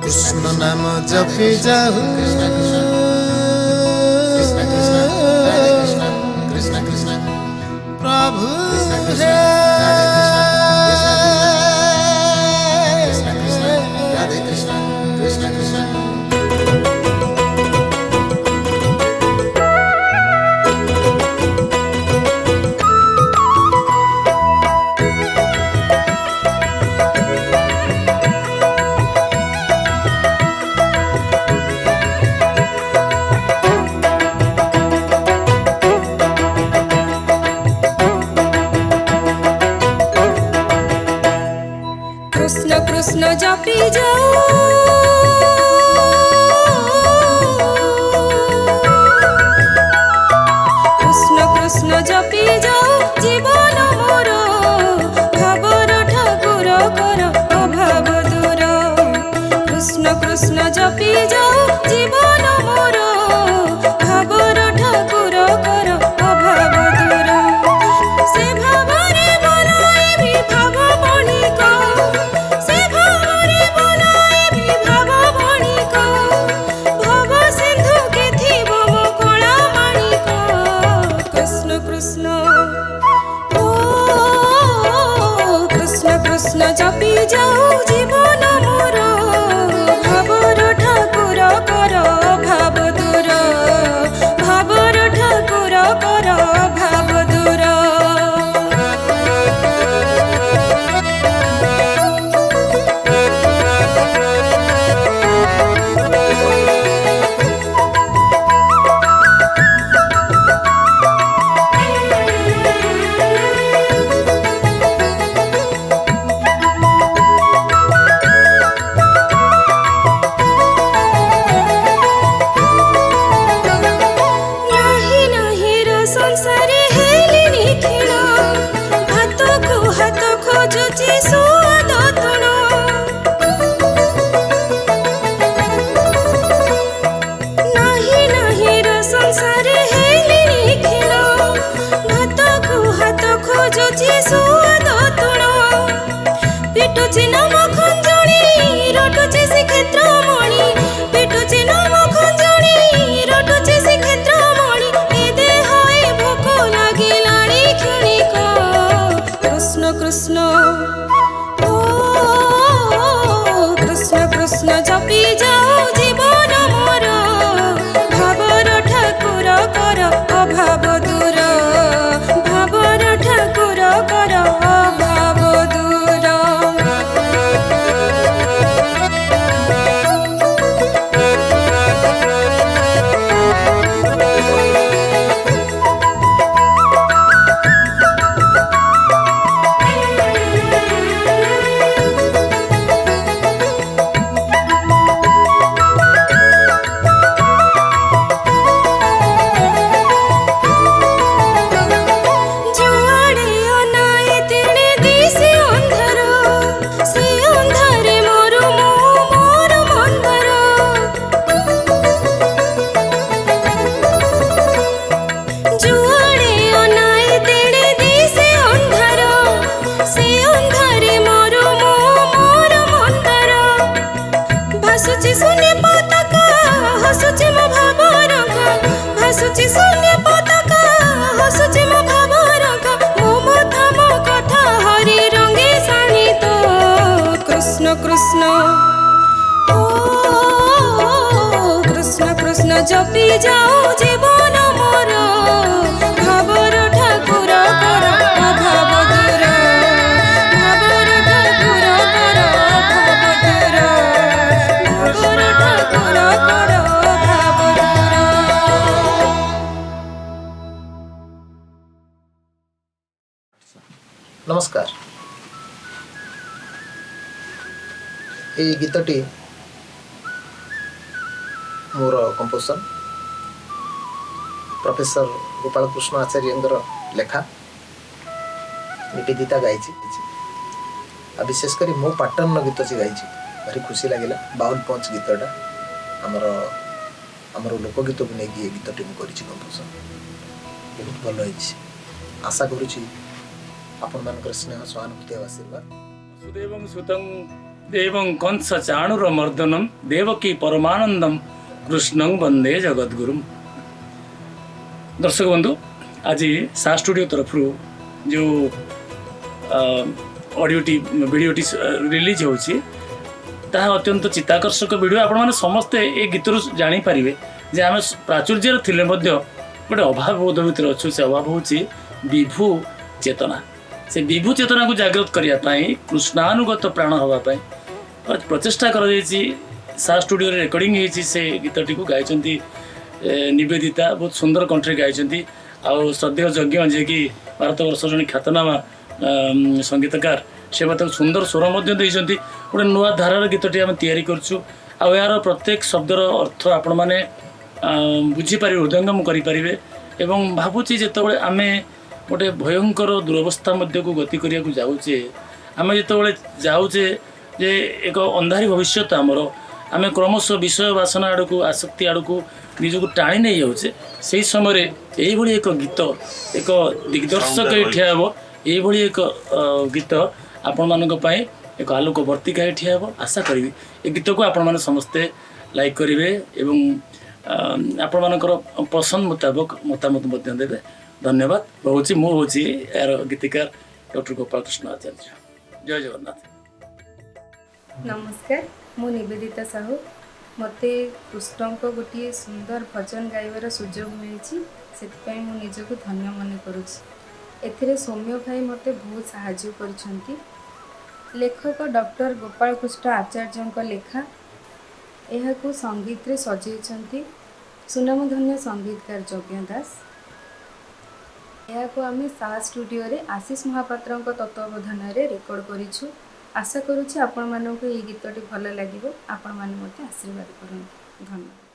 कृष्ण नाम जपी जाऊ कृष्ण कृष्ण राधे कृष्ण कृष्ण कृष्ण प्रभु कृष्ण राधे कृष्ण कृष्ण कृष्ण कृष्ण कृष्ण जपी जाऊ कृष्ण कृष्ण जपी जाऊ जीवन मोर भावर ठाकुर कर अभाव दूर कृष्ण कृष्ण जपी जाऊ जीवन मोर भावर ठाकुर कर अभाव दूर से भावरे बनाएबी भाव बणिक से भावरे बनाएबी भाव बणिक भव सिंधु के थिब मो कला माणिक कृष्ण कृष्ण ओ कृष्ण कृष्ण जपी जाऊ जीवन मोर भावर ठाकुर कर भाव दूर भावर ठाकुर कर भाव दूर नाही नाही रो संसारे हेलिनी खेळ हातକୁ हात खोजुची ସୁଆଦ ତୁଣ नाही नाही रो संसारे हेलिनी खेळ हातକୁ हात खोजुची ସୁଆଦ ତୁଣ ପିଟୁଛି ନାମ ଖଞ୍ଜଣି ରଟୁଛି ଶ୍ରୀକ୍ଷେତ୍ର ମଣି ପିଟୁଛି ନାମ ଖଞ୍ଜଣି ରଟୁଛି ଶ୍ରୀକ୍ଷେତ୍ର ମଣି ଏ ଦେହ ଏ ଭୋକ ଲାଗିଲାଣି କ୍ଷଣିକ କୃଷ୍ଣ କୃଷ୍ଣ ଓ କୃଷ୍ଣ କୃଷ୍ଣ ଜପି ଯାଉ ଜୀବନ ମୋର ଭାବର ଠାକୁର କର ଅଭାବ ଦୂର ଭାବର ଠାକୁର କର ଅଭାବ ଦୂର जुआड़े अनाए तेणे दिसे अंधार से अंधारे मोरू मोर मंदार जुआड़े अनाए तेणे दिसे अंधार से अंधारे मोरू मोर मंदार भासुची शून्य पताका हसुची मो भावरंगा भासुची शून्य पताका हसुची मो भावरंगा मो मथा मो कथा हरि रंगे शाणित कृष्ण कृष्ण ओ कृष्ण कृष्ण जपी जाऊ जीवन मोर भावर ठाकुर कर अभाव दूर भावर ठाकुर कर अभाव दूर भावर ठाकुर कर अभाव दूर नमस्कार এই গীতটি मोर कंपोजिशन प्रोफेसर गोपाल कृष्ण आचार्य लेखा निवेदिता गाई विशेषकर मो पार्टनर गीत से गाई भारी खुशी लगे बाउल पंच गीतटा आमर आमर लोकगीत को लेकिन ये गीतटी मुझे कंपोजिशन बहुत भल होती आशा करुँची आपण मान स्नेह सहानुभूति और आशीर्वाद सुदेवं सुतं देवं कंस चाणुर मर्दनम देवकी परमानंदम कृष्णं वंदे जगद्गुरुम। दर्शक बंधु आज सा स्टूडियो तरफ जो ऑडियोटी वीडियोटी रिलीज होची ताहा अत्यंत चित्ताकर्षक वीडियो आपण माने समस्ते ए गीतरु जानि परिबे जे आमे प्राचुर्यर थिले मध्य गोटे अभाव बोध भितर अच्छु से अभाव होची विभू चेतना से विभू चेतना को जागृत करने कृष्णानुगत प्राण हाँपाई प्रचेषा कर सा स्टूडियो रेकर्डिंग होती से गीतटी को गाई निवेदिता बहुत सुंदर कंठे गाई आउ श्रद्धेय यज्ञ जे कि भारत वर्ष जन ख्यातनामा संगीतकार से बात सुंदर स्वर गोटे नुआ धारार गीतटी आम तैयारी करछु आ यार प्रत्येक शब्दर अर्थ आपण मैंने बुझीपारे हृदयंगम करें एवं भावुची जिते आम गोटे भयंकर दुरवस्था मध्य को गति करने जाऊे आम जो जाऊे जे एक अंधारी भविष्य आमर आम क्रमश विषय बासना आड़ को आसक्ति आड़ को निजक टाणी नहीं जाऊे से समय यही एक गीत एक दिग्दर्शक ठिया हे यही एक गीत आपण मानी एक आलोक वर्तिका ठिया हे आशा करी ए गीत को आपण मैंने समस्ते लाइक करेंगे एवं आपण मानकर पसंद मुताबक मतामत देवे। धन्यवाद बहुत मुझे यार गीतिकार डॉक्टर गोपाल कृष्ण आचार्य। जय जगन्नाथ। नमस्कार मु निवेदिता साहू मते कृष्ण को गोटे सुंदर भजन गाइबार सुजोग मिली से निजक धन्य मन करुँचे सौम्य भाई मते बहुत साहाय्य कर लेखक डॉक्टर गोपाल कृष्ण आचार्य लेखा यह संगीत रे सजाई सुनामधन्य संगीतकार यज्ञ दास यह आम सा स्टूडियो रे आशीष महापात्र तत्वावधान रेकर्ड करूँ। आशा करुँच आपण मानक ये गीतटी भल लगे आपण मैंने आशीर्वाद करूँ। धन्यवाद।